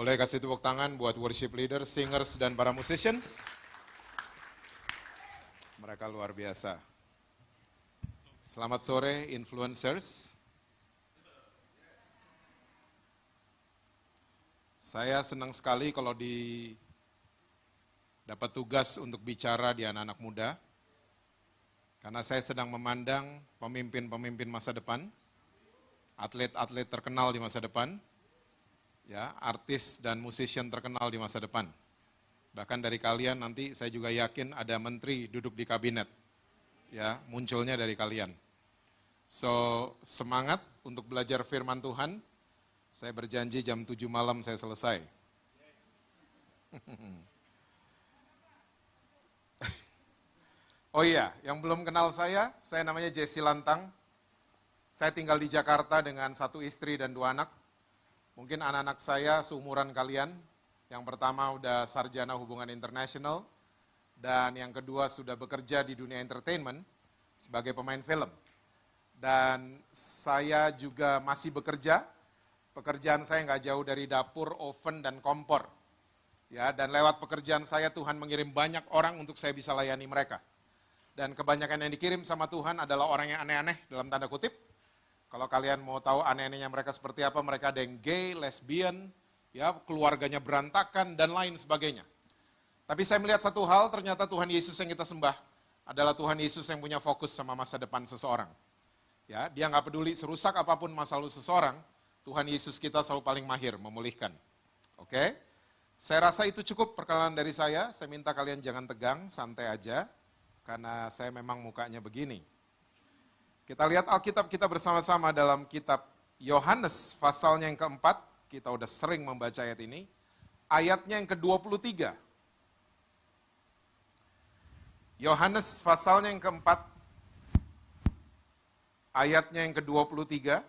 Boleh kasih tepuk tangan buat worship leader, singers, dan para musicians. Mereka luar biasa. Selamat sore, influencers. Saya senang sekali kalau dapat tugas untuk bicara di anak-anak muda. Karena saya sedang memandang pemimpin-pemimpin masa depan, atlet-atlet terkenal di masa depan, ya, artis dan musician terkenal di masa depan. Bahkan dari kalian nanti saya juga yakin ada menteri duduk di kabinet, ya, munculnya dari kalian. So, semangat untuk belajar firman Tuhan. Saya berjanji jam 7 malam saya selesai. Oh iya, yang belum kenal saya namanya Jesse Lantang. Saya tinggal di Jakarta dengan 1 istri dan 2 anak. Mungkin anak-anak saya seumuran kalian. Yang pertama udah sarjana hubungan internasional, dan yang kedua sudah bekerja di dunia entertainment sebagai pemain film. Dan saya juga masih bekerja. Pekerjaan saya nggak jauh dari dapur, oven, dan kompor. Ya, dan lewat pekerjaan saya Tuhan mengirim banyak orang untuk saya bisa layani mereka. Dan kebanyakan yang dikirim sama Tuhan adalah orang yang aneh-aneh dalam tanda kutip. Kalau kalian mau tahu aneh-anehnya mereka seperti apa, mereka ada yang gay, lesbian, ya, keluarganya berantakan, dan lain sebagainya. Tapi saya melihat satu hal, ternyata Tuhan Yesus yang kita sembah adalah Tuhan Yesus yang punya fokus sama masa depan seseorang. Ya, dia nggak peduli serusak apapun masa lalu seseorang, Tuhan Yesus kita selalu paling mahir memulihkan. Oke? Saya rasa itu cukup perkenalan dari saya minta kalian jangan tegang, santai aja, karena saya memang mukanya begini. Kita lihat Alkitab kita bersama-sama dalam kitab Yohanes pasalnya yang keempat. Kita udah sering membaca ayat ini. Ayatnya yang ke-23. Yohanes pasalnya yang keempat. Ayatnya yang ke-23.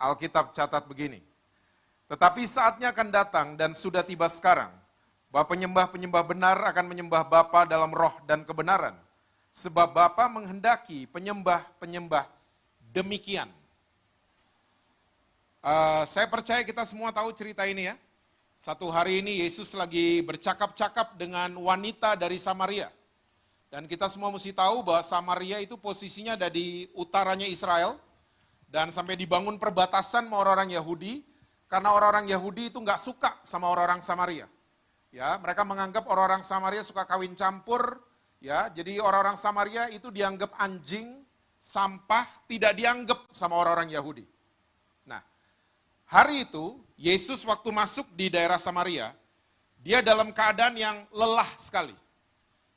Alkitab catat begini. Tetapi saatnya akan datang dan sudah tiba sekarang, bahwa penyembah-penyembah benar akan menyembah Bapa dalam roh dan kebenaran. Sebab Bapa menghendaki penyembah-penyembah demikian. Saya percaya kita semua tahu cerita ini ya. Satu hari ini Yesus lagi bercakap-cakap dengan wanita dari Samaria. Dan kita semua mesti tahu bahwa Samaria itu posisinya ada di utaranya Israel. Dan sampai dibangun perbatasan sama orang-orang Yahudi. Karena orang-orang Yahudi itu nggak suka sama orang-orang Samaria. Ya, mereka menganggap orang-orang Samaria suka kawin campur. Ya, jadi orang-orang Samaria itu dianggap anjing, sampah, tidak dianggap sama orang-orang Yahudi. Nah, hari itu Yesus waktu masuk di daerah Samaria, dia dalam keadaan yang lelah sekali.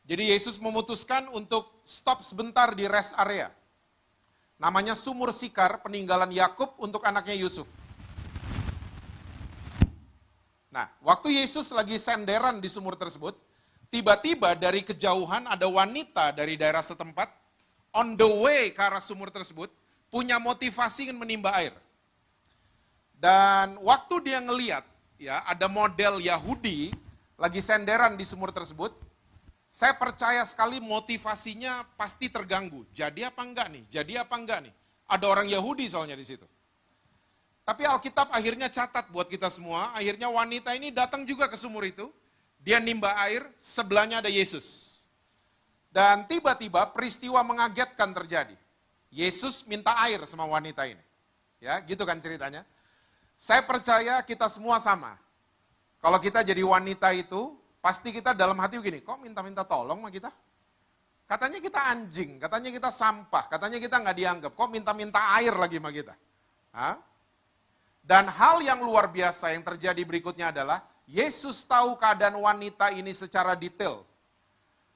Jadi Yesus memutuskan untuk stop sebentar di rest area. Namanya Sumur Sikar, peninggalan Yakub untuk anaknya Yusuf. Nah, waktu Yesus lagi senderan di sumur tersebut, tiba-tiba dari kejauhan ada wanita dari daerah setempat, on the way ke arah sumur tersebut, punya motivasi ingin menimba air. Dan waktu dia ngeliat, ya, ada model Yahudi lagi senderan di sumur tersebut, saya percaya sekali motivasinya pasti terganggu. Jadi apa enggak nih? Jadi apa enggak nih? Ada orang Yahudi soalnya di situ. Tapi Alkitab akhirnya catat buat kita semua, akhirnya wanita ini datang juga ke sumur itu. Dia nimba air, sebelahnya ada Yesus. Dan tiba-tiba peristiwa mengagetkan terjadi. Yesus minta air sama wanita ini. Ya, gitu kan ceritanya. Saya percaya kita semua sama. Kalau kita jadi wanita itu, pasti kita dalam hati begini, kok minta-minta tolong sama kita? Katanya kita anjing, katanya kita sampah, katanya kita nggak dianggap, kok minta-minta air lagi sama kita? Hah? Dan hal yang luar biasa yang terjadi berikutnya adalah, Yesus tahu keadaan wanita ini secara detail.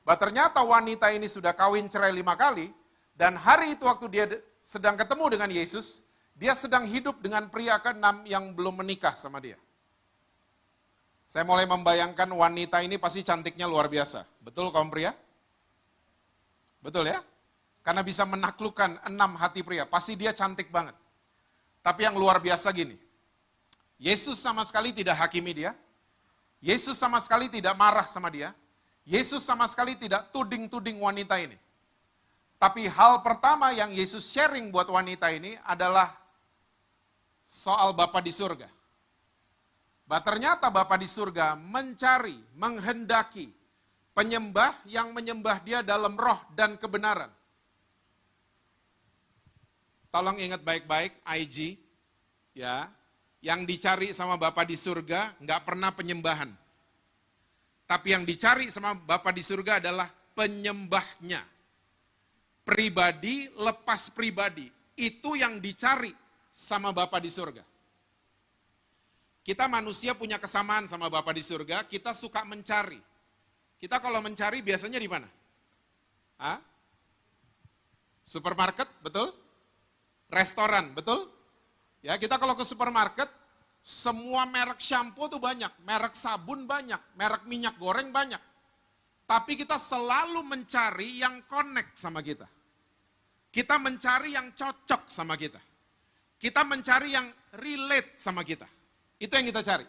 Bahwa ternyata wanita ini sudah kawin cerai 5 kali, dan hari itu waktu dia sedang ketemu dengan Yesus, dia sedang hidup dengan pria ke-6 yang belum menikah sama dia. Saya mulai membayangkan wanita ini pasti cantiknya luar biasa. Betul kaum pria? Betul ya? Karena bisa menaklukkan 6 hati pria, pasti dia cantik banget. Tapi yang luar biasa gini, Yesus sama sekali tidak hakimi dia, Yesus sama sekali tidak marah sama dia, Yesus sama sekali tidak tuding-tuding wanita ini. Tapi hal pertama yang Yesus sharing buat wanita ini adalah soal Bapa di surga. Ternyata Bapa di surga mencari, menghendaki penyembah yang menyembah Dia dalam roh dan kebenaran. Tolong ingat baik-baik, IG, ya, yang dicari sama Bapa di surga nggak pernah penyembahan. Tapi yang dicari sama Bapa di surga adalah penyembahnya. Pribadi lepas pribadi. Itu yang dicari sama Bapa di surga. Kita manusia punya kesamaan sama Bapa di surga, kita suka mencari. Kita kalau mencari biasanya di mana? Hah? Supermarket, betul? Restoran, betul? Ya, kita kalau ke supermarket, semua merek shampoo tuh banyak, merek sabun banyak, merek minyak goreng banyak. Tapi kita selalu mencari yang connect sama kita. Kita mencari yang cocok sama kita. Kita mencari yang relate sama kita. Itu yang kita cari.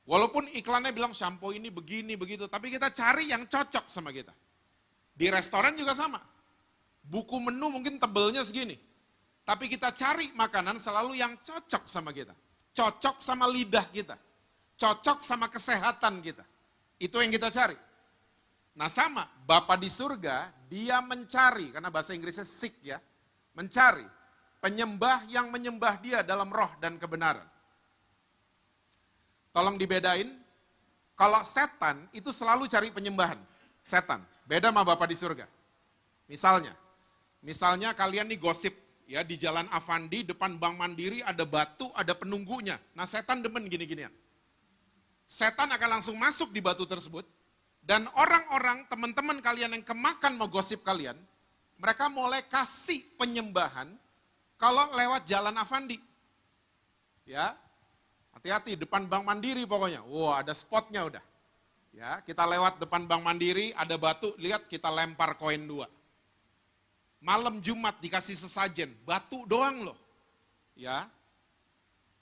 Walaupun iklannya bilang shampoo ini begini, begitu. Tapi kita cari yang cocok sama kita. Di restoran juga sama. Buku menu mungkin tebelnya segini. Tapi kita cari makanan selalu yang cocok sama kita. Cocok sama lidah kita. Cocok sama kesehatan kita. Itu yang kita cari. Nah sama, Bapa di surga, Dia mencari, karena bahasa Inggrisnya seek ya. Mencari penyembah yang menyembah Dia dalam roh dan kebenaran. Tolong dibedain, kalau setan itu selalu cari penyembahan. Setan, beda sama Bapa di surga. Misalnya kalian nih gosip, ya di Jalan Avandi, depan Bank Mandiri ada batu, ada penunggunya. Nah setan demen gini-ginian. Setan akan langsung masuk di batu tersebut, dan orang-orang, teman-teman kalian yang kemakan mau gosip kalian, mereka mulai kasih penyembahan kalau lewat Jalan Avandi. Ya, hati-hati, depan Bank Mandiri pokoknya. Wah, ada spotnya udah. Ya, kita lewat depan Bank Mandiri, ada batu, lihat kita lempar koin 2. Malam Jumat dikasih sesajen, batu doang loh. Ya.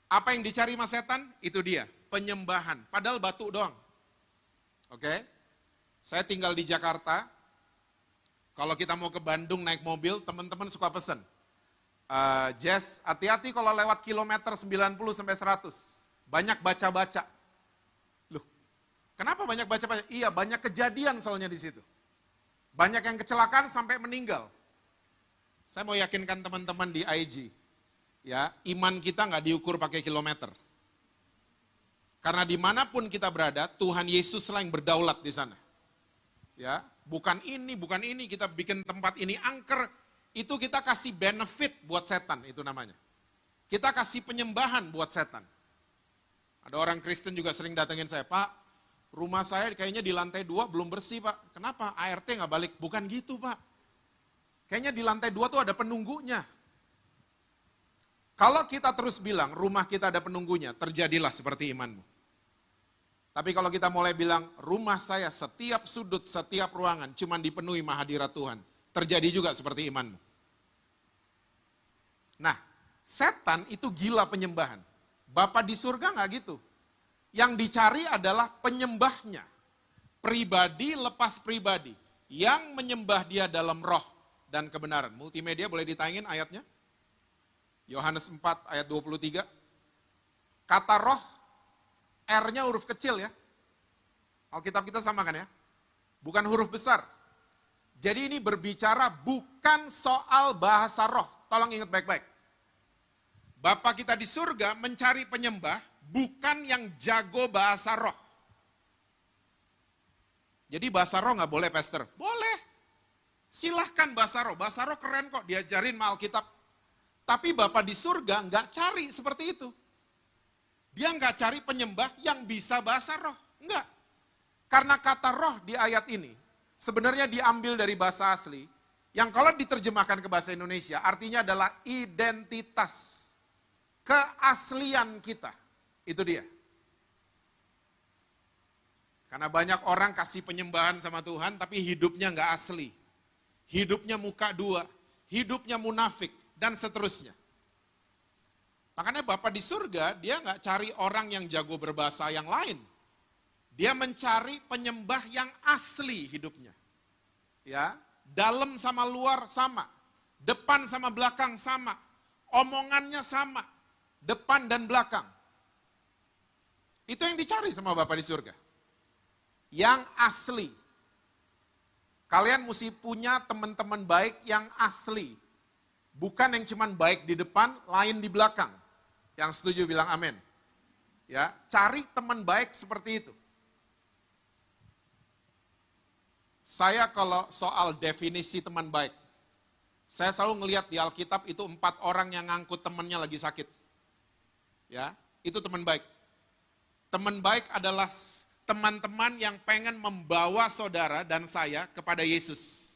Apa yang dicari mas setan? Itu dia, penyembahan. Padahal batu doang. Oke. Saya tinggal di Jakarta. Kalau kita mau ke Bandung naik mobil, teman-teman suka pesen. Jess, hati-hati kalau lewat kilometer 90 sampai 100. Banyak baca-baca. Loh, kenapa banyak baca-baca? Iya, banyak kejadian soalnya di situ. Banyak yang kecelakaan sampai meninggal. Saya mau yakinkan teman-teman di IG, ya, iman kita nggak diukur pakai kilometer. Karena dimanapun kita berada, Tuhan Yesus lah yang berdaulat di sana. Ya, bukan ini, kita bikin tempat ini angker, itu kita kasih benefit buat setan, itu namanya. Kita kasih penyembahan buat setan. Ada orang Kristen juga sering datengin saya, Pak, rumah saya kayaknya di lantai 2 belum bersih Pak. Kenapa? ART nggak balik? Bukan gitu Pak. Kayaknya di lantai 2 tuh ada penunggunya. Kalau kita terus bilang rumah kita ada penunggunya, terjadilah seperti imanmu. Tapi kalau kita mulai bilang rumah saya setiap sudut, setiap ruangan cuma dipenuhi mahadirat Tuhan, terjadi juga seperti imanmu. Nah, setan itu gila penyembahan. Bapa di surga nggak gitu. Yang dicari adalah penyembahnya. Pribadi lepas pribadi. Yang menyembah Dia dalam roh dan kebenaran. Multimedia boleh ditayangin ayatnya? Yohanes 4 ayat 23. Kata roh, R-nya huruf kecil ya. Alkitab kita sama kan ya? Bukan huruf besar. Jadi ini berbicara bukan soal bahasa roh. Tolong ingat baik-baik. Bapa kita di surga mencari penyembah bukan yang jago bahasa roh. Jadi bahasa roh nggak boleh, Pastor? Boleh. Silahkan bahasa roh keren kok, diajarin sama Alkitab. Tapi Bapa di surga nggak cari seperti itu. Dia nggak cari penyembah yang bisa bahasa roh. Enggak. Karena kata roh di ayat ini sebenarnya diambil dari bahasa asli. Yang kalau diterjemahkan ke bahasa Indonesia artinya adalah identitas. Keaslian kita. Itu dia. Karena banyak orang kasih penyembahan sama Tuhan tapi hidupnya nggak asli. Hidupnya muka dua. Hidupnya munafik. Dan seterusnya. Makanya Bapa di surga, dia nggak cari orang yang jago berbahasa yang lain. Dia mencari penyembah yang asli hidupnya. Ya, dalam sama luar sama. Depan sama belakang sama. Omongannya sama. depan dan belakang. Itu yang dicari sama Bapa di surga. Yang asli. Kalian mesti punya teman-teman baik yang asli. Bukan yang cuman baik di depan, lain di belakang. Yang setuju bilang amin. Ya, cari teman baik seperti itu. Saya kalau soal definisi teman baik, saya selalu ngelihat di Alkitab itu 4 orang yang ngangkut temannya lagi sakit. Ya, itu teman baik. Teman baik adalah teman-teman yang pengen membawa saudara dan saya kepada Yesus.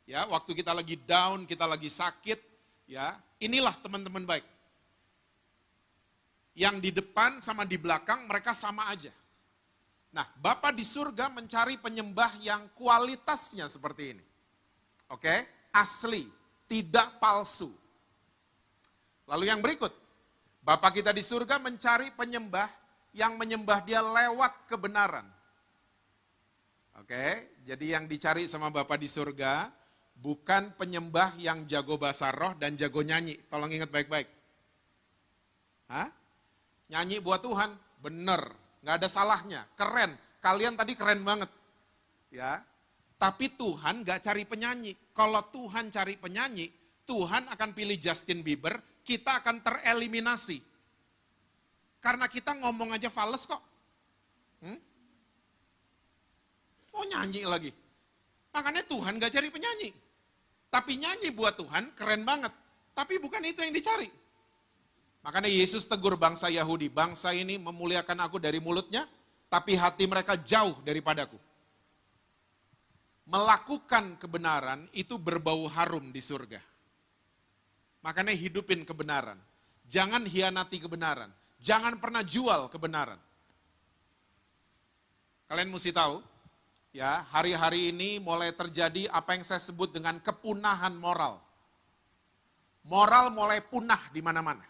Ya, waktu kita lagi down, kita lagi sakit, ya, inilah teman-teman baik. Yang di depan sama di belakang mereka sama aja. Nah, Bapa di surga mencari penyembah yang kualitasnya seperti ini. Oke, asli, tidak palsu. Lalu yang berikut, Bapa kita di surga mencari penyembah yang menyembah dia lewat kebenaran. Oke, jadi yang dicari sama Bapa di surga bukan penyembah yang jago bahasa roh dan jago nyanyi. Tolong ingat baik-baik. Hah? Nyanyi buat Tuhan, bener, nggak ada salahnya, keren. Kalian tadi keren banget, ya. Tapi Tuhan nggak cari penyanyi. Kalau Tuhan cari penyanyi, Tuhan akan pilih Justin Bieber, kita akan tereliminasi. Karena kita ngomong aja fales kok. Oh nyanyi lagi. Makanya Tuhan gak cari penyanyi. Tapi nyanyi buat Tuhan keren banget. Tapi bukan itu yang dicari. Makanya Yesus tegur bangsa Yahudi. Bangsa ini memuliakan aku dari mulutnya, tapi hati mereka jauh daripadaku. Melakukan kebenaran itu berbau harum di surga. Makanya hidupin kebenaran. Jangan hianati kebenaran. Jangan pernah jual kebenaran. Kalian mesti tahu, ya, hari-hari ini mulai terjadi apa yang saya sebut dengan kepunahan moral. Moral mulai punah di mana-mana.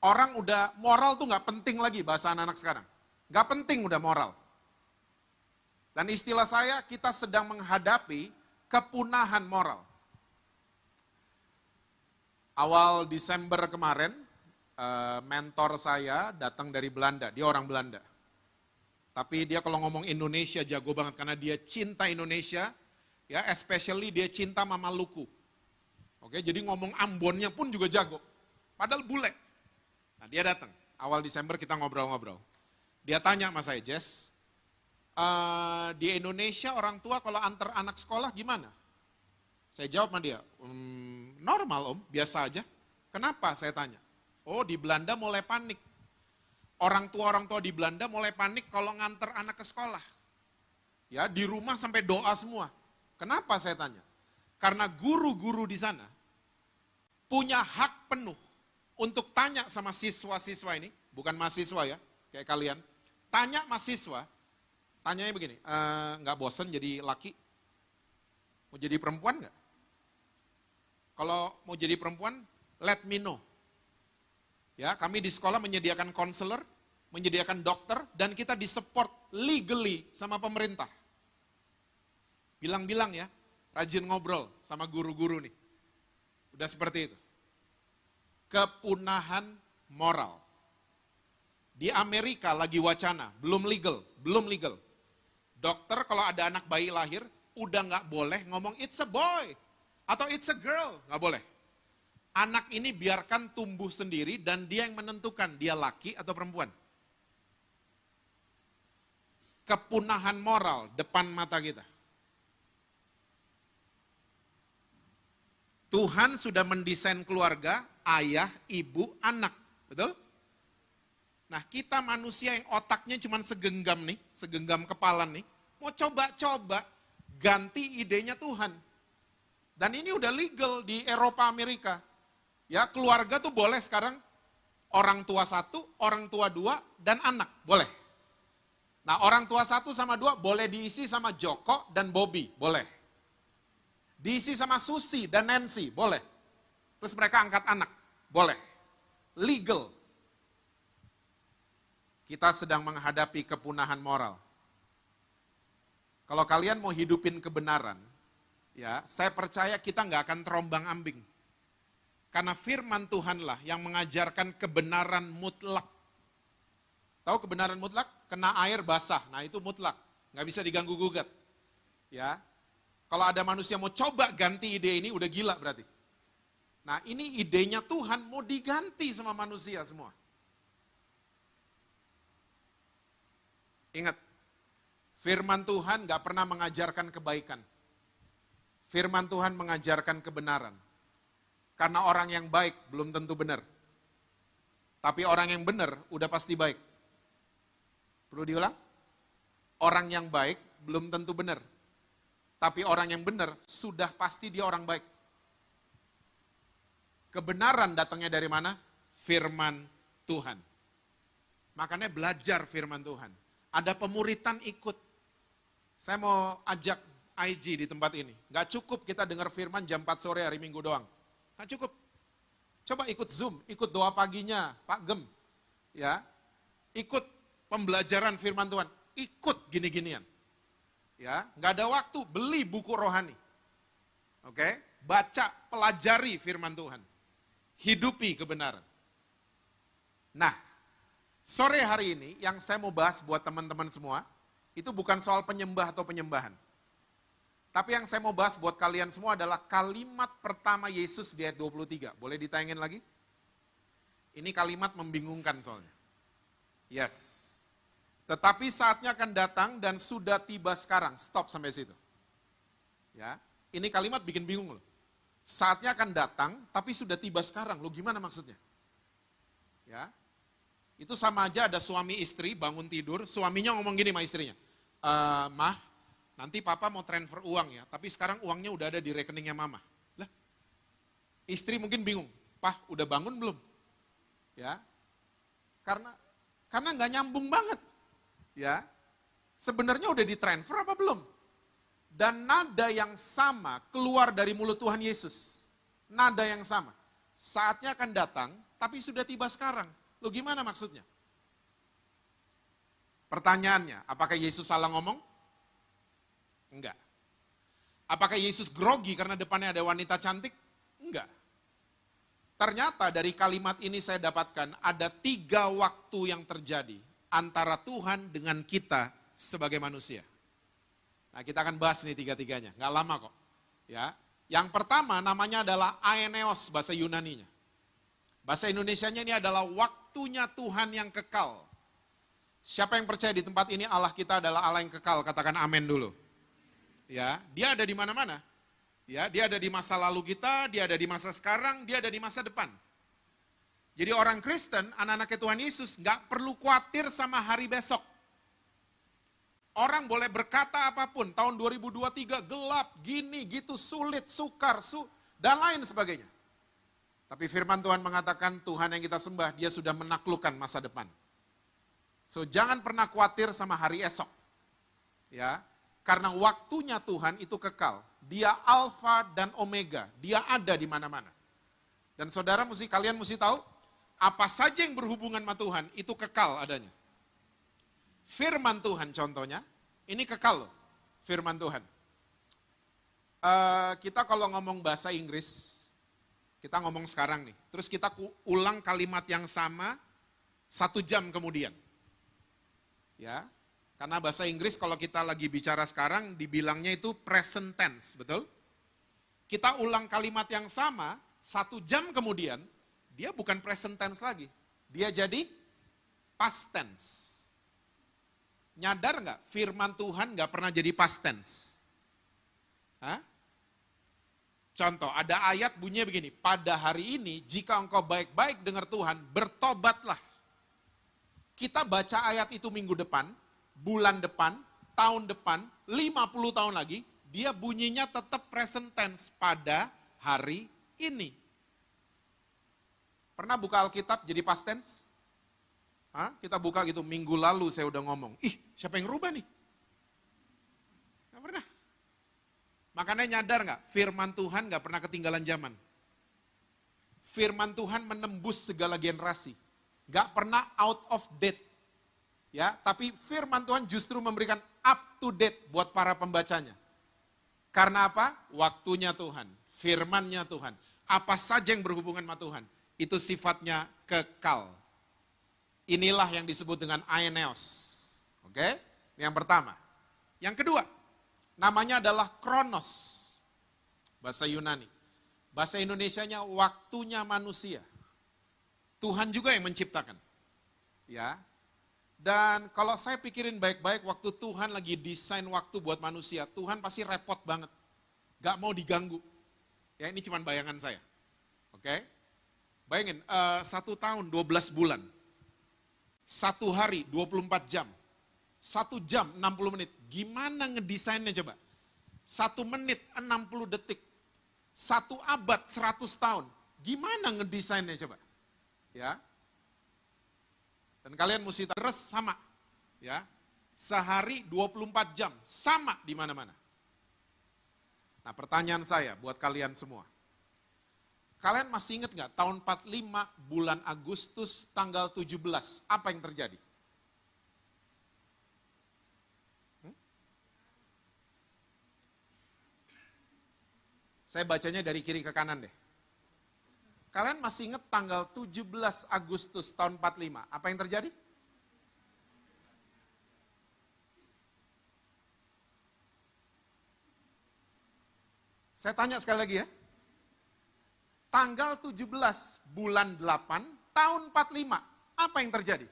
Orang udah, moral tuh gak penting lagi bahasa anak-anak sekarang. Gak penting udah moral. Dan istilah saya, kita sedang menghadapi kepunahan moral. Awal Desember kemarin, mentor saya datang dari Belanda, dia orang Belanda. Tapi dia kalau ngomong Indonesia jago banget karena dia cinta Indonesia, ya especially dia cinta Mama Luku. Oke, jadi ngomong Ambonnya pun juga jago. Padahal bule. Nah, dia datang. Awal Desember kita ngobrol-ngobrol. Dia tanya sama saya, Jess, di Indonesia orang tua kalau antar anak sekolah gimana? Saya jawab sama dia, normal om, biasa aja. Kenapa? Saya tanya. Oh, di Belanda mulai panik. Orang tua di Belanda mulai panik kalau nganter anak ke sekolah. Ya, di rumah sampai doa semua. Kenapa saya tanya? Karena guru-guru di sana punya hak penuh untuk tanya sama siswa-siswa ini, bukan mahasiswa ya, kayak kalian. Tanya mahasiswa, tanyanya begini, nggak bosen jadi laki? Mau jadi perempuan nggak? Kalau mau jadi perempuan, let me know. Ya, kami di sekolah menyediakan konselor, menyediakan dokter, dan kita disupport legally sama pemerintah. Bilang-bilang ya, rajin ngobrol sama guru-guru nih. Udah seperti itu. Kepunahan moral. Di Amerika lagi wacana, belum legal. Dokter kalau ada anak bayi lahir, udah nggak boleh ngomong it's a boy, atau it's a girl, nggak boleh. Anak ini biarkan tumbuh sendiri dan dia yang menentukan dia laki atau perempuan. Kepunahan moral depan mata kita. Tuhan sudah mendesain keluarga, ayah, ibu, anak. Betul? Nah kita manusia yang otaknya cuma segenggam nih, segenggam kepala nih. Mau coba-coba ganti idenya Tuhan. Dan ini udah legal di Eropa, Amerika. Ya, keluarga tuh boleh sekarang orang tua 1, orang tua 2, dan anak, boleh. Nah, orang tua 1 sama 2 boleh diisi sama Joko dan Bobby, boleh. Diisi sama Susi dan Nancy, boleh. Terus mereka angkat anak, boleh. Legal. Kita sedang menghadapi kepunahan moral. Kalau kalian mau hidupin kebenaran, ya, saya percaya kita nggak akan terombang ambing. Karena firman Tuhanlah yang mengajarkan kebenaran mutlak. Tahu kebenaran mutlak? Kena air basah, nah itu mutlak. Nggak bisa diganggu-gugat. Ya, kalau ada manusia mau coba ganti ide ini, udah gila berarti. Nah ini idenya Tuhan mau diganti sama manusia semua. Ingat, firman Tuhan nggak pernah mengajarkan kebaikan. Firman Tuhan mengajarkan kebenaran. Karena orang yang baik belum tentu benar. Tapi orang yang benar udah pasti baik. Perlu diulang? Orang yang baik belum tentu benar. Tapi orang yang benar sudah pasti dia orang baik. Kebenaran datangnya dari mana? Firman Tuhan. Makanya belajar firman Tuhan. Ada pemuritan ikut. Saya mau ajak IG di tempat ini. Gak cukup kita dengar firman jam 4 sore hari Minggu doang. Gak cukup. Coba ikut Zoom, ikut doa paginya Pak Gem. Ya, ikut pembelajaran firman Tuhan. Ikut gini-ginian. Ya, nggak ada waktu, beli buku rohani. Oke, baca, pelajari firman Tuhan. Hidupi kebenaran. Nah, sore hari ini yang saya mau bahas buat teman-teman semua, itu bukan soal penyembah atau penyembahan. Tapi yang saya mau bahas buat kalian semua adalah kalimat pertama Yesus di ayat 23. Boleh ditayangin lagi? Ini kalimat membingungkan soalnya. Yes. Tetapi saatnya akan datang dan sudah tiba sekarang. Stop sampai situ. Ya, ini kalimat bikin bingung loh. Saatnya akan datang, tapi sudah tiba sekarang. Loh gimana maksudnya? Ya, itu sama aja ada suami istri bangun tidur, suaminya ngomong gini sama istrinya. Mah, nanti papa mau transfer uang ya, tapi sekarang uangnya udah ada di rekeningnya mama. Lah, istri mungkin bingung, Pah udah bangun belum? Ya, karena nggak nyambung banget. Ya, sebenarnya udah ditransfer apa belum? Dan nada yang sama keluar dari mulut Tuhan Yesus. Nada yang sama. Saatnya akan datang, tapi sudah tiba sekarang. Loh gimana maksudnya? Pertanyaannya, apakah Yesus salah ngomong? Enggak. Apakah Yesus grogi karena depannya ada wanita cantik? Enggak. Ternyata dari kalimat ini saya dapatkan ada 3 waktu yang terjadi antara Tuhan dengan kita sebagai manusia. Nah kita akan bahas nih 3-3-nya, nggak lama kok. Ya, yang pertama namanya adalah aeneos bahasa Yunaninya. Bahasa Indonesianya ini adalah waktunya Tuhan yang kekal. Siapa yang percaya di tempat ini Allah kita adalah Allah yang kekal? Katakan amin dulu. Ya, dia ada di mana-mana. Ya, dia ada di masa lalu kita, dia ada di masa sekarang, dia ada di masa depan. Jadi orang Kristen, anak-anaknya Tuhan Yesus, nggak perlu khawatir sama hari besok. Orang boleh berkata apapun, tahun 2023 gelap, gini, gitu, sulit, sukar, dan lain sebagainya. Tapi firman Tuhan mengatakan Tuhan yang kita sembah, dia sudah menaklukkan masa depan. So jangan pernah khawatir sama hari esok. Ya, karena waktunya Tuhan itu kekal. Dia alfa dan omega. Dia ada di mana-mana. Dan saudara kalian mesti tahu, apa saja yang berhubungan sama Tuhan itu kekal adanya. Firman Tuhan contohnya, ini kekal loh. Firman Tuhan. Kita kalau ngomong bahasa Inggris, kita ngomong sekarang nih. Terus kita ulang kalimat yang sama 1 jam kemudian. Ya, karena bahasa Inggris kalau kita lagi bicara sekarang dibilangnya itu present tense, betul? Kita ulang kalimat yang sama 1 jam kemudian, dia bukan present tense lagi. Dia jadi past tense. Nyadar nggak? Firman Tuhan nggak pernah jadi past tense. Hah? Contoh, ada ayat bunyinya begini, pada hari ini jika engkau baik-baik dengar Tuhan, bertobatlah. Kita baca ayat itu minggu depan, bulan depan, tahun depan, 50 tahun lagi, dia bunyinya tetap present tense pada hari ini. Pernah buka Alkitab jadi past tense? Hah? Kita buka gitu, minggu lalu saya udah ngomong, siapa yang rubah nih? Gak pernah. Makanya nyadar gak, firman Tuhan gak pernah ketinggalan zaman. Firman Tuhan menembus segala generasi. Gak pernah out of date. Ya, tapi firman Tuhan justru memberikan up to date buat para pembacanya. Karena apa? Waktunya Tuhan, firmannya Tuhan. apa saja yang berhubungan sama Tuhan, itu sifatnya kekal. Inilah yang disebut dengan aineos. Oke? Ini yang pertama. Yang kedua, namanya adalah kronos. Bahasa Yunani. Bahasa Indonesianya waktunya manusia. Tuhan juga yang menciptakan. Ya. Dan kalau saya pikirin baik-baik, waktu Tuhan lagi desain waktu buat manusia, Tuhan pasti repot banget. Gak mau diganggu. Ya, ini cuma bayangan saya. Oke? Bayangin, 1 tahun 12 bulan. 1 hari 24 jam. 1 jam 60 menit. Gimana ngedesainnya coba? 1 menit 60 detik. 1 abad 100 tahun. Gimana ngedesainnya coba? Ya. Dan kalian mesti terus sama. Ya. Sehari 24 jam. Sama di mana-mana. Nah, pertanyaan saya buat kalian semua. Kalian masih ingat nggak tahun 45 bulan Agustus tanggal 17, apa yang terjadi? Saya bacanya dari kiri ke kanan deh. Kalian masih ingat tanggal 17 Agustus tahun 45, apa yang terjadi? Saya tanya sekali lagi ya. Tanggal 17 bulan 8 tahun 45, apa yang terjadi?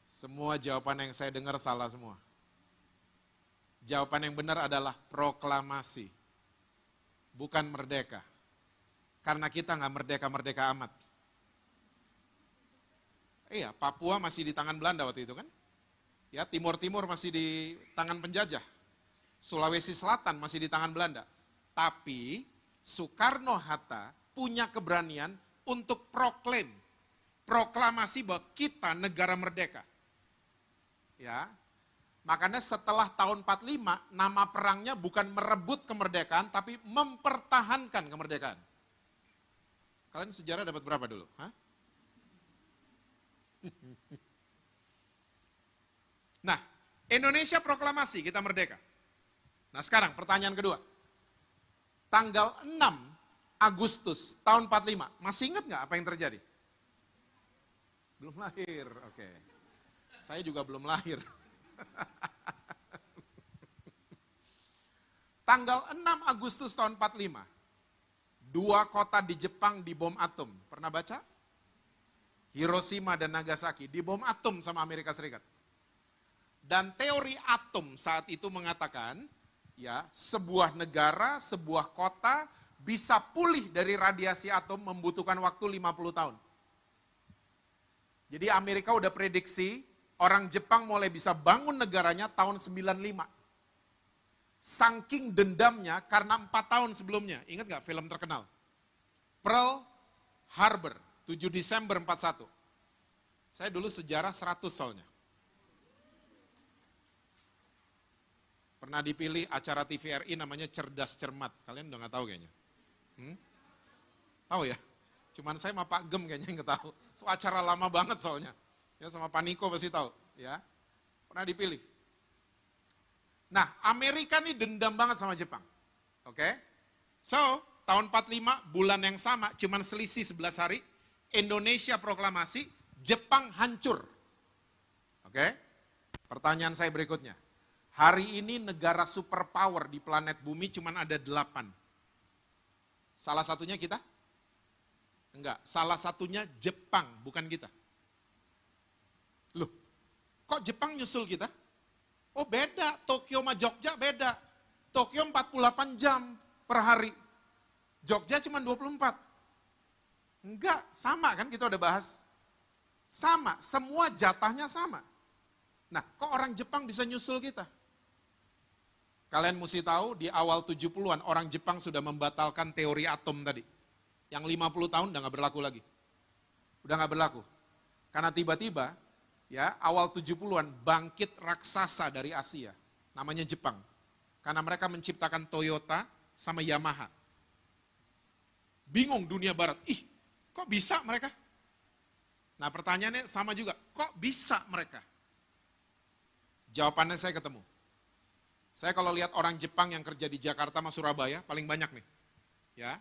Semua jawaban yang saya dengar salah semua. Jawaban yang benar adalah proklamasi, bukan merdeka. Karena kita nggak merdeka-merdeka amat. Iya, Papua masih di tangan Belanda waktu itu kan? Ya, Timur-Timur masih di tangan penjajah. Sulawesi Selatan masih di tangan Belanda. Tapi Soekarno-Hatta punya keberanian untuk proklamasi bahwa kita negara merdeka. Ya. Makanya setelah tahun 45, nama perangnya bukan merebut kemerdekaan, tapi mempertahankan kemerdekaan. Kalian sejarah dapat berapa dulu? Hah? Nah, Indonesia proklamasi, kita merdeka. Nah sekarang pertanyaan kedua. Tanggal 6 Agustus tahun 45, masih ingat nggak apa yang terjadi? Belum lahir, oke. Saya juga belum lahir. Tanggal 6 Agustus tahun 45, 2 kota di Jepang dibom atom. Pernah baca? Hiroshima dan Nagasaki dibom atom sama Amerika Serikat. Dan teori atom saat itu mengatakan, ya, sebuah negara, sebuah kota bisa pulih dari radiasi atom membutuhkan waktu 50 tahun. Jadi Amerika udah prediksi orang Jepang mulai bisa bangun negaranya tahun 95. Saking dendamnya karena 4 tahun sebelumnya. Ingat gak film terkenal? Pearl Harbor, 7 Desember 41. Saya dulu sejarah 100 soalnya. Pernah dipilih acara TVRI namanya Cerdas Cermat. Kalian udah gak tahu kayaknya. Tahu ya? Cuman saya sama Pak Gem kayaknya yang gak tahu. Itu acara lama banget soalnya. Ya sama Pak Niko pasti tahu. Ya, pernah dipilih. Nah, Amerika nih dendam banget sama Jepang. Oke? So, tahun 45 bulan yang sama, cuman selisih 11 hari, Indonesia proklamasi, Jepang hancur. Oke? Pertanyaan saya berikutnya. Hari ini negara superpower di planet bumi cuman ada 8. Salah satunya kita? Enggak, salah satunya Jepang, bukan kita. Loh, kok Jepang nyusul kita? Oh beda, Tokyo sama Jogja beda. Tokyo 48 jam per hari. Jogja cuma 24. Enggak, sama kan kita udah bahas. Sama, semua jatahnya sama. Nah, kok orang Jepang bisa nyusul kita? Kalian mesti tahu di awal 70-an orang Jepang sudah membatalkan teori atom tadi. Yang 50 tahun udah gak berlaku lagi. Udah gak berlaku. Karena tiba-tiba, ya awal 70-an bangkit raksasa dari Asia. Namanya Jepang. Karena mereka menciptakan Toyota sama Yamaha. Bingung dunia barat. Ih, kok bisa mereka? Nah pertanyaannya sama juga. Kok bisa mereka? Jawabannya saya ketemu. Saya kalau lihat orang Jepang yang kerja di Jakarta sama Surabaya, paling banyak nih. Ya,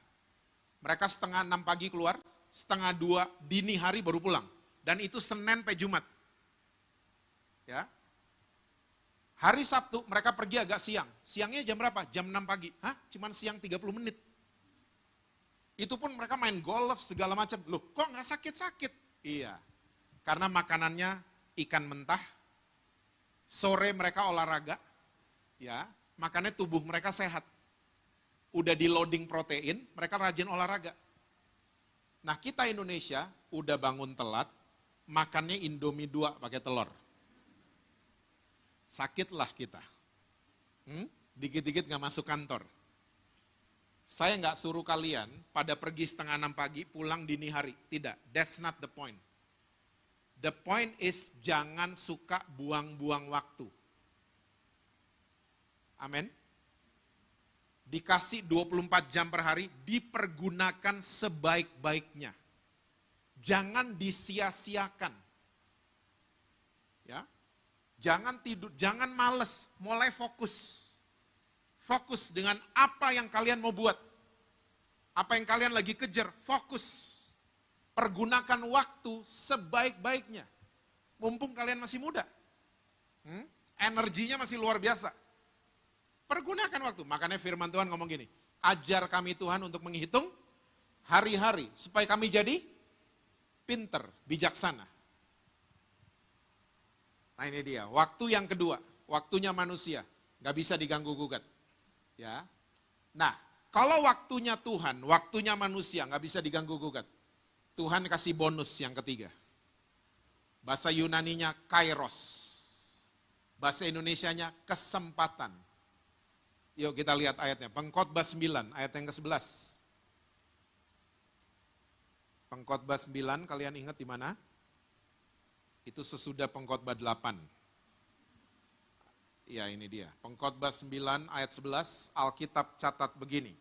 mereka 5:30 pagi keluar, 1:30 dini hari baru pulang. Dan itu Senin sampai Jumat. Ya. Hari Sabtu mereka pergi agak siang. Siangnya jam berapa? Jam 6 pagi. Hah? Cuman siang 30 menit. Itu pun mereka main golf segala macam. Loh, kok nggak sakit-sakit? Iya. Karena makanannya ikan mentah. Sore mereka olahraga. Ya, makanya tubuh mereka sehat. Udah di loading protein, mereka rajin olahraga. Nah, kita Indonesia udah bangun telat, makannya Indomie 2 pakai telur. Sakitlah kita. Dikit-dikit gak masuk kantor. Saya gak suruh kalian pada pergi 5:30 pagi, pulang dini hari. Tidak, that's not the point. The point is jangan suka buang-buang waktu. Amin. Dikasih 24 jam per hari, dipergunakan sebaik-baiknya. Jangan disia-siakan. Ya. Jangan tidur, jangan males, mulai fokus. Fokus dengan apa yang kalian mau buat. Apa yang kalian lagi kejar, fokus. Pergunakan waktu sebaik-baiknya. Mumpung kalian masih muda. Energinya masih luar biasa. Pergunakan waktu. Makanya firman Tuhan ngomong gini, ajar kami Tuhan untuk menghitung hari-hari, supaya kami jadi pinter, bijaksana. Nah ini dia, waktu yang kedua, waktunya manusia, gak bisa diganggu-gugat. Ya. Nah, kalau waktunya Tuhan, waktunya manusia gak bisa diganggu-gugat. Tuhan kasih bonus yang ketiga. Bahasa Yunaninya kairos. Bahasa Indonesianya kesempatan. Yuk kita lihat ayatnya, Pengkhotbah 9 ayat yang ke-11. Pengkhotbah 9, kalian ingat di mana? Itu sesudah Pengkhotbah 8. Ya ini dia, Pengkhotbah 9 ayat 11, Alkitab catat begini.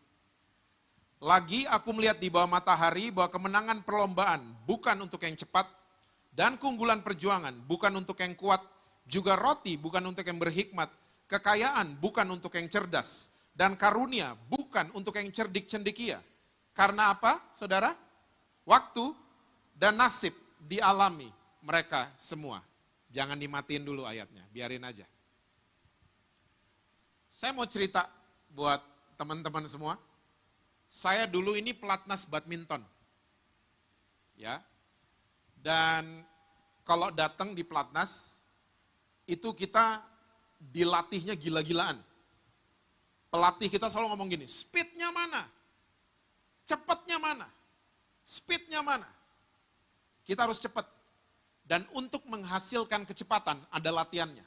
Lagi aku melihat di bawah matahari bahwa kemenangan perlombaan bukan untuk yang cepat, dan keunggulan perjuangan bukan untuk yang kuat, juga roti bukan untuk yang berhikmat, kekayaan bukan untuk yang cerdas, dan karunia bukan untuk yang cerdik-cendekia. Karena apa, saudara? Waktu dan nasib dialami mereka semua. Jangan dimatiin dulu ayatnya, biarin aja. Saya mau cerita buat teman-teman semua. Saya dulu ini pelatnas badminton. Ya. Dan kalau datang di pelatnas, itu kita dilatihnya gila-gilaan. Pelatih kita selalu ngomong gini, speednya mana? Cepatnya mana? Speednya mana? Kita harus cepat. Dan untuk menghasilkan kecepatan, ada latihannya.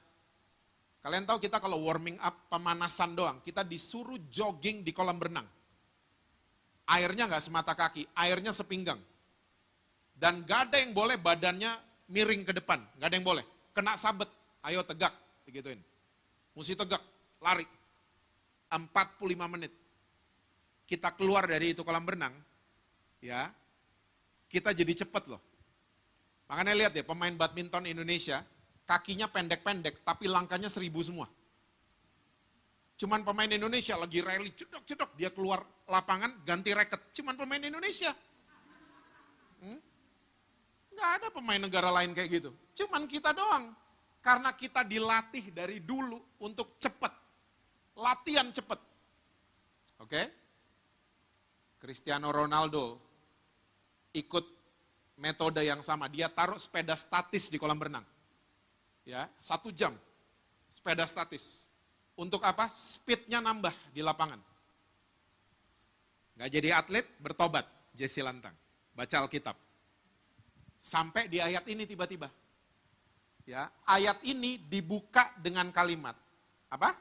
Kalian tahu kita kalau warming up, pemanasan doang, kita disuruh jogging di kolam renang. Airnya nggak semata kaki, airnya sepinggang. Dan gak ada yang boleh badannya miring ke depan, gak ada yang boleh. Kena sabet, ayo tegak, digituin. Mesti tegak, lari. 45 menit. Kita keluar dari itu kolam renang, ya, kita jadi cepet loh. Makanya lihat deh, pemain badminton Indonesia, kakinya pendek-pendek, tapi langkahnya 1000 semua. Cuman pemain Indonesia lagi rally, cedok-cedok, dia keluar lapangan, ganti racket. Cuman pemain Indonesia. Nggak ada pemain negara lain kayak gitu. Cuman kita doang. Karena kita dilatih dari dulu untuk cepat. Latihan cepat. Oke? Cristiano Ronaldo ikut metode yang sama. Dia taruh sepeda statis di kolam renang. Ya, 1 jam. Sepeda statis. Untuk apa? Speednya nambah di lapangan. Nggak jadi atlet, bertobat. Jesse Lantang. Baca Alkitab. Sampai di ayat ini tiba-tiba. Ya, ayat ini dibuka dengan kalimat. Apa?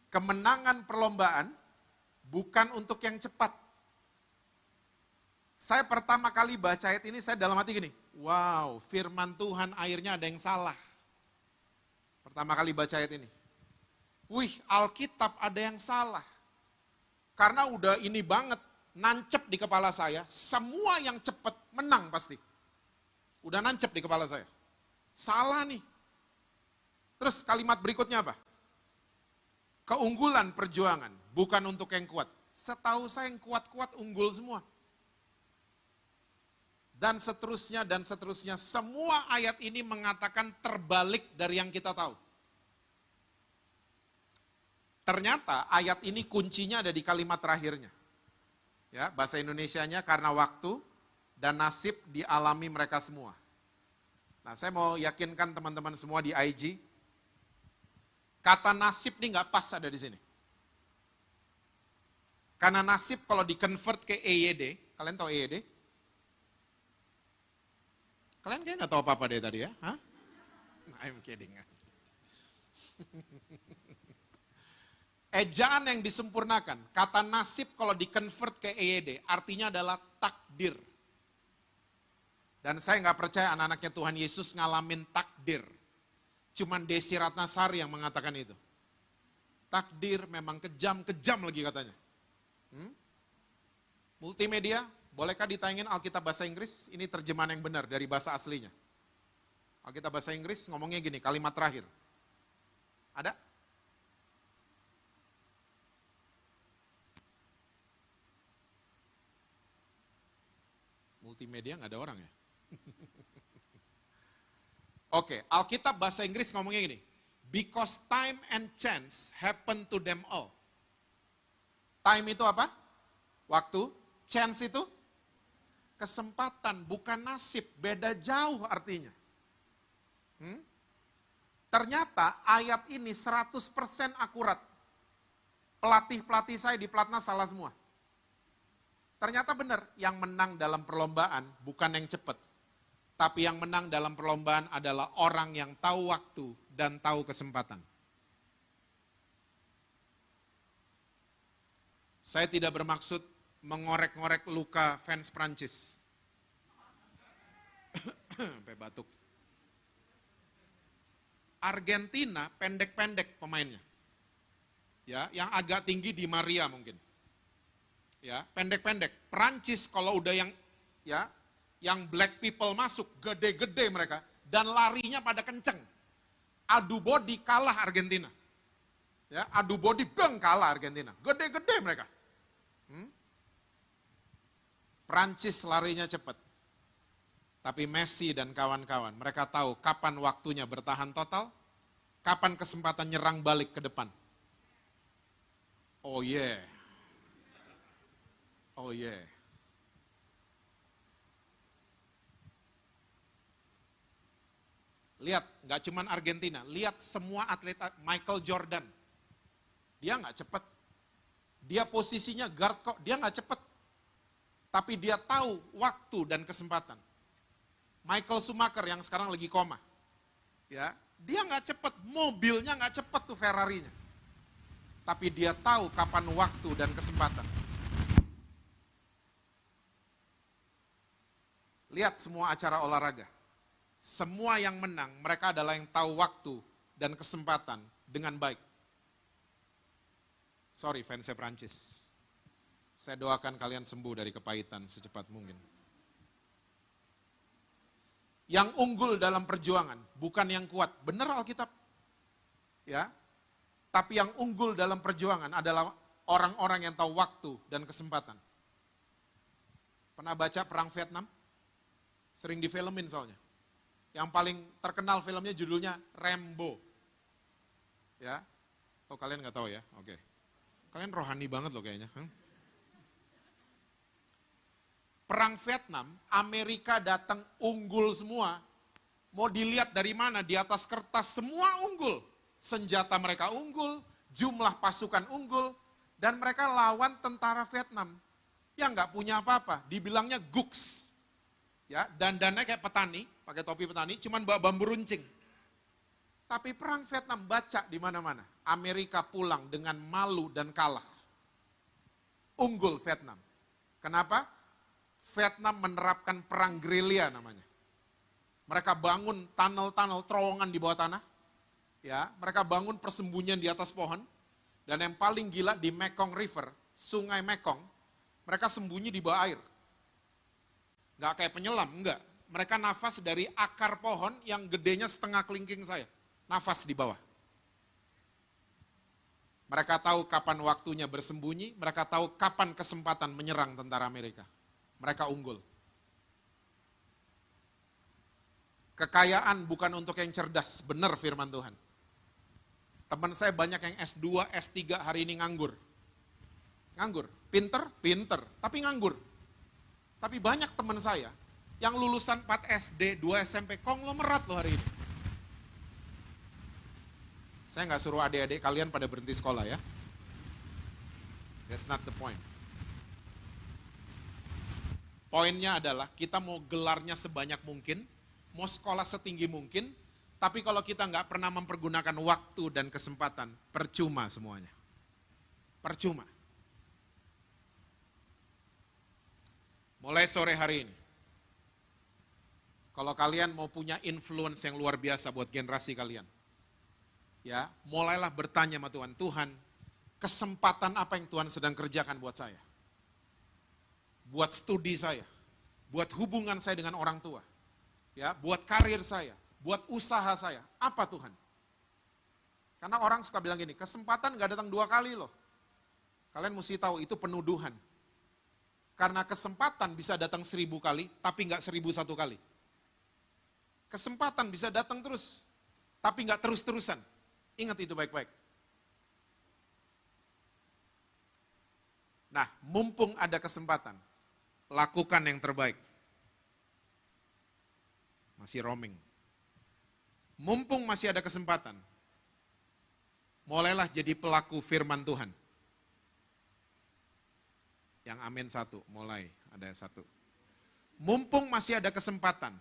Kemenangan perlombaan bukan untuk yang cepat. Saya pertama kali baca ayat ini, saya dalam hati gini, wow, firman Tuhan akhirnya ada yang salah. Pertama kali baca ayat ini. Wih, Alkitab ada yang salah. Karena udah ini banget, nancep di kepala saya, semua yang cepat menang pasti. Udah nancep di kepala saya. Salah nih. Terus kalimat berikutnya apa? Keunggulan perjuangan bukan untuk yang kuat. Setahu saya yang kuat-kuat unggul semua. Dan seterusnya, dan seterusnya. Semua ayat ini mengatakan terbalik dari yang kita tahu. Ternyata ayat ini kuncinya ada di kalimat terakhirnya. Ya, bahasa Indonesianya karena waktu dan nasib dialami mereka semua. Nah, saya mau yakinkan teman-teman semua di IG, kata nasib ini nggak pas ada di sini. Karena nasib kalau di-convert ke EYD, kalian tahu EYD? Kalian kayaknya nggak tahu apa-apa deh tadi ya? Hah? I'm kidding. Ejaan yang disempurnakan, kata nasib kalau di-convert ke EYD, artinya adalah takdir. Dan saya nggak percaya anak-anaknya Tuhan Yesus ngalamin takdir. Cuman Desi Ratnasari yang mengatakan itu. Takdir memang kejam lagi katanya. Multimedia, bolehkah ditayangin Alkitab bahasa Inggris? Ini terjemahan yang benar dari bahasa aslinya. Alkitab bahasa Inggris ngomongnya gini, kalimat terakhir. Ada? Multimedia nggak ada orang ya? Oke, Alkitab bahasa Inggris ngomongnya gini. Because time and chance happen to them all. Time itu apa? Waktu. Chance itu kesempatan, bukan nasib. Beda jauh artinya. Ternyata ayat ini 100% akurat. Pelatih-pelatih saya di Platnas salah semua. Ternyata benar, yang menang dalam perlombaan bukan yang cepat. Tapi yang menang dalam perlombaan adalah orang yang tahu waktu dan tahu kesempatan. Saya tidak bermaksud mengorek-ngorek luka fans Prancis. Sampai batuk. Argentina pendek-pendek pemainnya. Ya, yang agak tinggi di Maria mungkin. Ya, pendek-pendek. Prancis kalau udah yang black people masuk, gede-gede mereka, dan larinya pada kenceng. Adu body kalah Argentina. Ya, adu body bang kalah Argentina. Gede-gede mereka. Prancis larinya cepat. Tapi Messi dan kawan-kawan, mereka tahu kapan waktunya bertahan total, kapan kesempatan nyerang balik ke depan. Oh yeah. Oh yeah. Lihat, gak cuman Argentina, lihat semua atlet, Michael Jordan. Dia gak cepat. Dia posisinya guard kok, dia gak cepat. Tapi dia tahu waktu dan kesempatan. Michael Schumacher yang sekarang lagi koma. Ya, dia gak cepat, mobilnya gak cepat tuh Ferrarinya. Tapi dia tahu kapan waktu dan kesempatan. Lihat semua acara olahraga. Semua yang menang, mereka adalah yang tahu waktu dan kesempatan dengan baik. Sorry fansnya Prancis. Saya doakan kalian sembuh dari kepahitan secepat mungkin. Yang unggul dalam perjuangan, bukan yang kuat. Benar Alkitab. Ya. Tapi yang unggul dalam perjuangan adalah orang-orang yang tahu waktu dan kesempatan. Pernah baca Perang Vietnam? Sering difilmin soalnya. Yang paling terkenal filmnya judulnya Rambo. Ya. Oh kalian nggak tahu ya? Oke. Kalian rohani banget loh kayaknya. Perang Vietnam, Amerika datang unggul semua. Mau dilihat dari mana? Di atas kertas semua unggul. Senjata mereka unggul, jumlah pasukan unggul, dan mereka lawan tentara Vietnam yang nggak punya apa-apa. Dibilangnya gooks. Ya, dandannya kayak petani, pakai topi petani, cuman bawa bambu runcing. Tapi perang Vietnam baca di mana-mana. Amerika pulang dengan malu dan kalah. Unggul Vietnam. Kenapa? Vietnam menerapkan perang gerilya namanya. Mereka bangun tunnel-tunnel terowongan di bawah tanah. Ya, mereka bangun persembunyian di atas pohon. Dan yang paling gila di Mekong River, Sungai Mekong, mereka sembunyi di bawah air. Nggak kayak penyelam, enggak. Mereka nafas dari akar pohon yang gedenya setengah kelingking saya. Nafas di bawah. Mereka tahu kapan waktunya bersembunyi, mereka tahu kapan kesempatan menyerang tentara Amerika. Mereka unggul. Kekayaan bukan untuk yang cerdas, benar firman Tuhan. Teman saya banyak yang S2, S3 hari ini nganggur. Nganggur, pinter, tapi nganggur. Tapi banyak teman saya yang lulusan 4 SD, 2 SMP, konglomerat loh hari ini. Saya nggak suruh adik-adik kalian pada berhenti sekolah ya. That's not the point. Poinnya adalah kita mau gelarnya sebanyak mungkin, mau sekolah setinggi mungkin, tapi kalau kita nggak pernah mempergunakan waktu dan kesempatan, percuma semuanya. Percuma. Mulai sore hari ini, kalau kalian mau punya influence yang luar biasa buat generasi kalian, ya, mulailah bertanya sama Tuhan, Tuhan, kesempatan apa yang Tuhan sedang kerjakan buat saya? Buat studi saya, buat hubungan saya dengan orang tua, ya, buat karir saya, buat usaha saya, apa Tuhan? Karena orang suka bilang gini, kesempatan gak datang 2 kali loh. Kalian mesti tahu itu penuduhan. Karena kesempatan bisa datang 1000 kali, tapi gak 1001 kali. Kesempatan bisa datang terus, tapi gak terus-terusan. Ingat itu baik-baik. Nah, mumpung ada kesempatan, lakukan yang terbaik. Masih roaming. Mumpung masih ada kesempatan, mulailah jadi pelaku firman Tuhan. Yang amin 1, mulai ada 1. Mumpung masih ada kesempatan,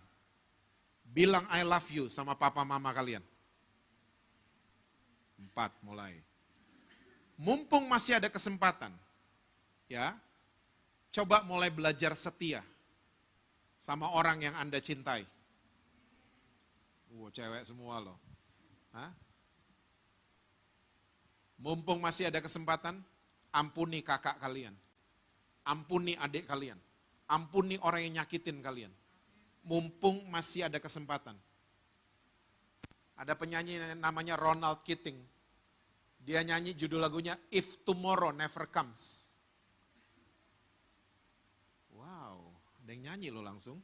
bilang I love you sama papa mama kalian. 4, mulai. Mumpung masih ada kesempatan, ya, coba mulai belajar setia sama orang yang Anda cintai. Cewek semua loh. Hah? Mumpung masih ada kesempatan, ampuni kakak kalian. Ampuni adik kalian. Ampuni orang yang nyakitin kalian. Mumpung masih ada kesempatan. Ada penyanyi namanya Ronald Keating. Dia nyanyi judul lagunya If Tomorrow Never Comes. Wow, ada yang nyanyi loh langsung.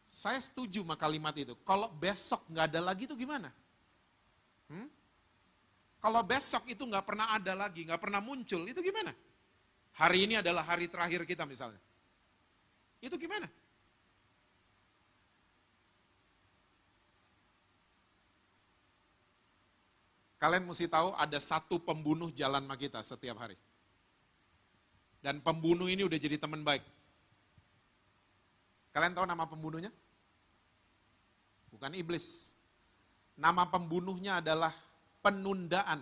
Saya setuju sama kalimat itu. Kalau besok nggak ada lagi itu gimana? Kalau besok itu nggak pernah ada lagi, nggak pernah muncul, itu gimana? Hari ini adalah hari terakhir kita misalnya. Itu gimana? Kalian mesti tahu ada satu pembunuh jalan sama kita setiap hari. Dan pembunuh ini udah jadi teman baik. Kalian tahu nama pembunuhnya? Bukan iblis. Nama pembunuhnya adalah penundaan.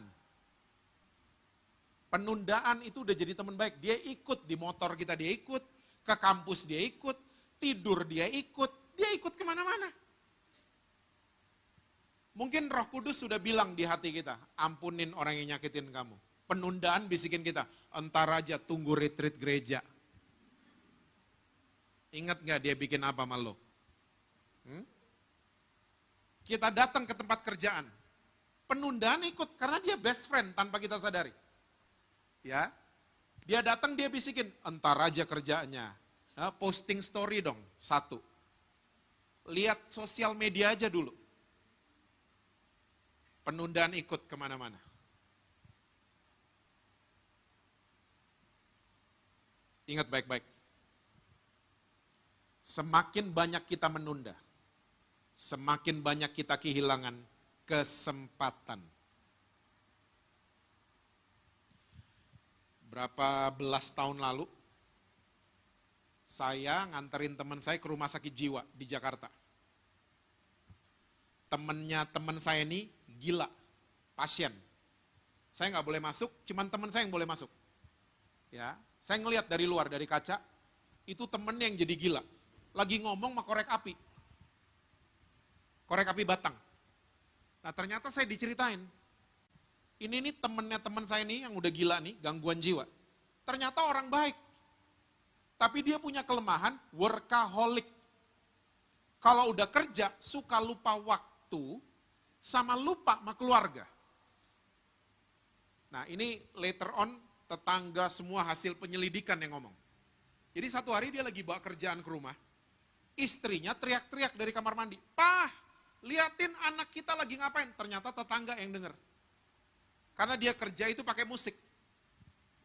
Penundaan itu udah jadi teman baik. Dia ikut di motor kita, dia ikut. Ke kampus dia ikut. Tidur dia ikut kemana-mana. Mungkin Roh Kudus sudah bilang di hati kita, ampunin orang yang nyakitin kamu. Penundaan bisikin kita, entar aja tunggu retreat gereja. Ingat gak dia bikin apa sama lo? Kita datang ke tempat kerjaan, penundaan ikut karena dia best friend tanpa kita sadari. Ya, dia datang dia bisikin, entar aja kerjanya. Posting story dong, 1. Lihat sosial media aja dulu. Penundaan ikut kemana-mana. Ingat baik-baik. Semakin banyak kita menunda, semakin banyak kita kehilangan kesempatan. Berapa belas tahun lalu, saya nganterin teman saya ke rumah sakit jiwa di Jakarta. Temennya teman saya ini gila, pasien. Saya nggak boleh masuk, cuman teman saya yang boleh masuk. Ya, saya ngelihat dari luar, dari kaca, itu temennya yang jadi gila. Lagi ngomong sama korek api. Korek api batang. Nah ternyata saya diceritain. Ini nih temennya teman saya nih yang udah gila nih, gangguan jiwa. Ternyata orang baik. Tapi dia punya kelemahan workaholic. Kalau udah kerja, suka lupa waktu, sama lupa sama keluarga. Nah ini later on tetangga semua hasil penyelidikan yang ngomong. Jadi satu hari dia lagi bawa kerjaan ke rumah, istrinya teriak-teriak dari kamar mandi, "Pah, liatin anak kita lagi ngapain?" Ternyata tetangga yang denger. Karena dia kerja itu pakai musik.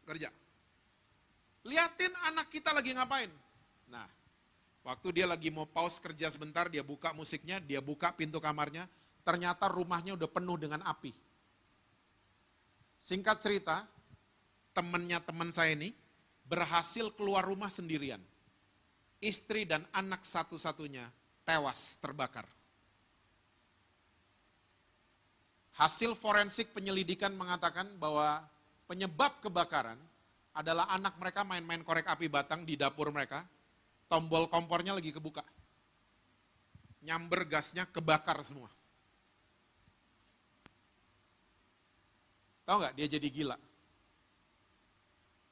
Kerja. "Liatin anak kita lagi ngapain?" Nah, waktu dia lagi mau pause kerja sebentar, dia buka musiknya, dia buka pintu kamarnya, ternyata rumahnya udah penuh dengan api. Singkat cerita, teman saya ini berhasil keluar rumah sendirian. Istri dan anak satu-satunya tewas terbakar. Hasil forensik penyelidikan mengatakan bahwa penyebab kebakaran adalah anak mereka main-main korek api batang di dapur mereka, tombol kompornya lagi kebuka. Nyamber gasnya kebakar semua. Tahu nggak dia jadi gila?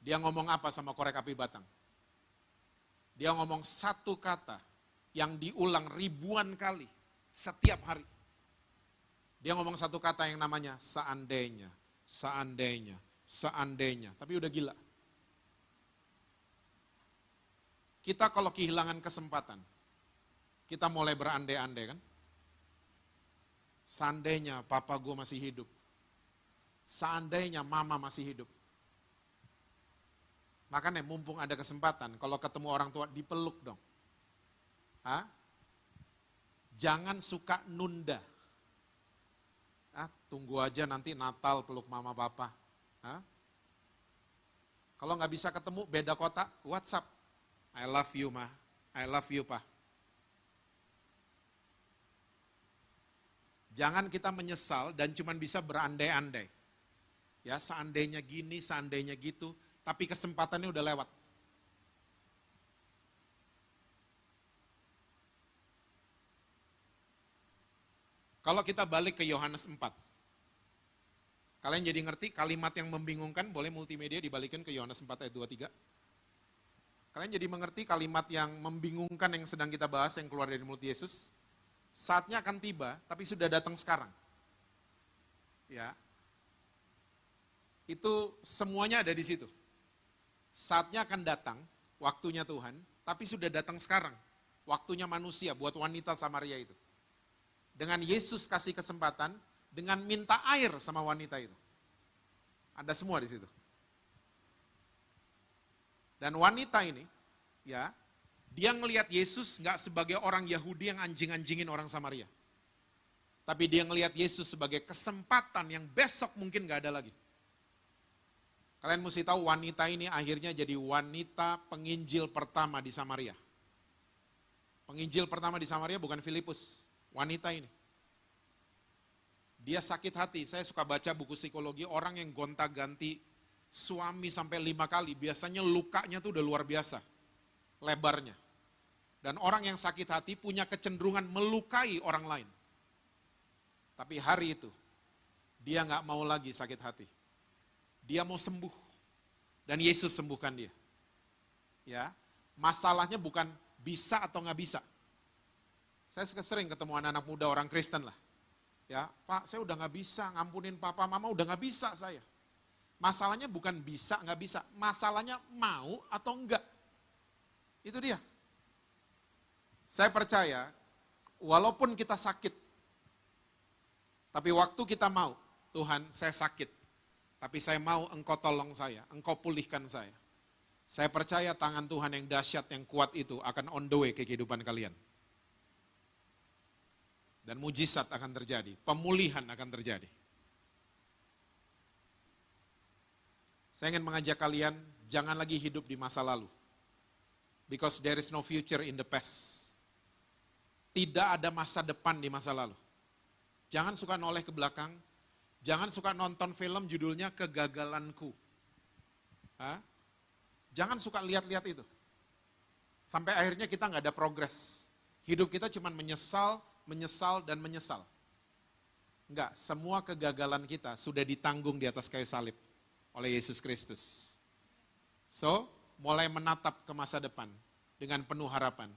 Dia ngomong apa sama korek api batang? Dia ngomong satu kata yang diulang ribuan kali setiap hari. Dia ngomong satu kata yang namanya seandainya, seandainya, seandainya. Tapi udah gila. Kita kalau kehilangan kesempatan, kita mulai berandai-andai kan? Seandainya papa gue masih hidup. Seandainya mama masih hidup. Makanya mumpung ada kesempatan, kalau ketemu orang tua dipeluk dong. Hah? Jangan suka nunda. Tunggu aja nanti Natal peluk mama papa. Hah? Kalau nggak bisa ketemu beda kota, WhatsApp. I love you ma, I love you pa. Jangan kita menyesal dan cuma bisa berandai-andai. Ya seandainya gini, seandainya gitu, tapi kesempatannya udah lewat. Kalau kita balik ke Yohanes 4, kalian jadi ngerti kalimat yang membingungkan, boleh multimedia dibalikin ke Yohanes 4 ayat 23. Kalian jadi mengerti kalimat yang membingungkan yang sedang kita bahas yang keluar dari mulut Yesus. Saatnya akan tiba, tapi sudah datang sekarang. Ya, itu semuanya ada di situ. Saatnya akan datang, waktunya Tuhan, tapi sudah datang sekarang. Waktunya manusia buat wanita Samaria itu. Dengan Yesus kasih kesempatan, dengan minta air sama wanita itu. Ada semua di situ. Dan wanita ini, ya, dia ngelihat Yesus nggak sebagai orang Yahudi yang anjing-anjingin orang Samaria. Tapi dia ngelihat Yesus sebagai kesempatan yang besok mungkin nggak ada lagi. Kalian mesti tahu wanita ini akhirnya jadi wanita penginjil pertama di Samaria. Penginjil pertama di Samaria bukan Filipus, wanita ini. Dia sakit hati, saya suka baca buku psikologi, orang yang gonta-ganti suami sampai 5 kali, biasanya lukanya tuh udah luar biasa, lebarnya. Dan orang yang sakit hati punya kecenderungan melukai orang lain. Tapi hari itu, dia gak mau lagi sakit hati. Dia mau sembuh. Dan Yesus sembuhkan dia. Ya, masalahnya bukan bisa atau gak bisa. Saya sering ketemu anak-anak muda orang Kristen lah. Ya, Pak, saya udah gak bisa ngampunin papa mama, udah gak bisa saya. Masalahnya bukan bisa gak bisa, masalahnya mau atau enggak. Itu dia. Saya percaya, walaupun kita sakit, tapi waktu kita mau, Tuhan saya sakit, tapi saya mau engkau tolong saya, engkau pulihkan saya. Saya percaya tangan Tuhan yang dahsyat, yang kuat itu akan on the way ke kehidupan kalian. Dan mujizat akan terjadi, pemulihan akan terjadi. Saya ingin mengajak kalian, jangan lagi hidup di masa lalu. Because there is no future in the past. Tidak ada masa depan di masa lalu. Jangan suka noleh ke belakang, jangan suka nonton film judulnya Kegagalanku. Jangan suka lihat-lihat itu. Sampai akhirnya kita nggak ada progres. Hidup kita cuma menyesal, menyesal, dan menyesal. Enggak, semua kegagalan kita sudah ditanggung di atas kayu salib oleh Yesus Kristus. So, mulai menatap ke masa depan dengan penuh harapan.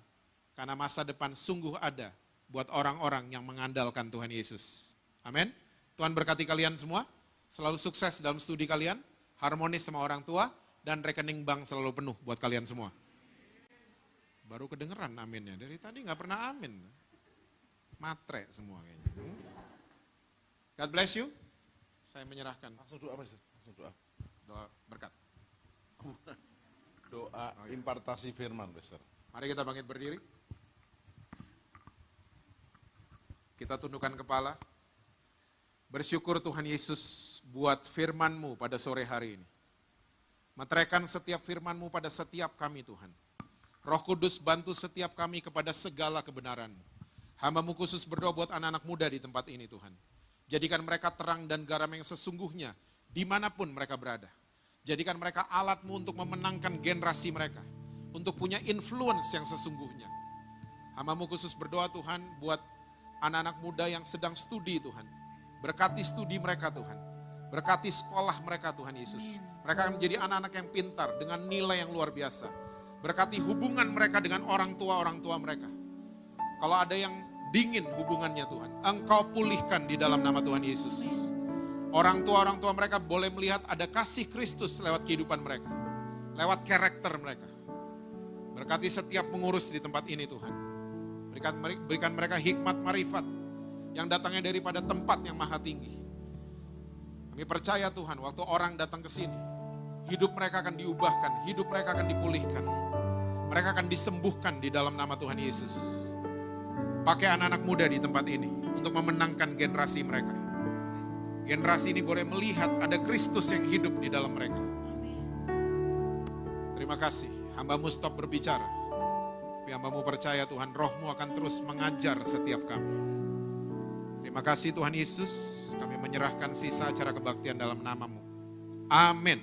Karena masa depan sungguh ada buat orang-orang yang mengandalkan Tuhan Yesus. Amin. Tuhan berkati kalian semua. Selalu sukses dalam studi kalian, harmonis sama orang tua, dan rekening bank selalu penuh buat kalian semua. Baru kedengeran aminnya, dari tadi nggak pernah amin. Matre semua kayaknya. God bless you. Saya menyerahkan. Langsung doa, Pastor. Langsung doa. Doa berkat. Doa impartasi firman, Pastor. Mari kita bangkit berdiri. Kita tundukkan kepala. Bersyukur Tuhan Yesus buat firman-Mu pada sore hari ini. Meteraikan setiap firman-Mu pada setiap kami Tuhan. Roh Kudus bantu setiap kami kepada segala kebenaran-Mu. Hamba-Mu khusus berdoa buat anak-anak muda di tempat ini Tuhan. Jadikan mereka terang dan garam yang sesungguhnya dimanapun mereka berada. Jadikan mereka alat-Mu untuk memenangkan generasi mereka. Untuk punya influence yang sesungguhnya. Hamba-Mu khusus berdoa Tuhan buat anak-anak muda yang sedang studi Tuhan. Berkati studi mereka Tuhan. Berkati sekolah mereka Tuhan Yesus. Mereka akan menjadi anak-anak yang pintar dengan nilai yang luar biasa. Berkati hubungan mereka dengan orang tua mereka. Kalau ada yang dingin hubungannya Tuhan, Engkau pulihkan di dalam nama Tuhan Yesus. Orang tua mereka boleh melihat ada kasih Kristus lewat kehidupan mereka. Lewat karakter mereka. Berkati setiap pengurus di tempat ini Tuhan. Berikan mereka hikmat marifat yang datangnya daripada tempat yang maha tinggi. Kami percaya Tuhan, waktu orang datang ke sini, hidup mereka akan diubahkan, hidup mereka akan dipulihkan. Mereka akan disembuhkan di dalam nama Tuhan Yesus. Pakai anak-anak muda di tempat ini untuk memenangkan generasi mereka. Generasi ini boleh melihat ada Kristus yang hidup di dalam mereka. Terima kasih, hamba-Mu stop berbicara. Tapi hamba-Mu percaya Tuhan, Roh-Mu akan terus mengajar setiap kami. Terima kasih Tuhan Yesus, kami menyerahkan sisa acara kebaktian dalam nama-Mu. Amin.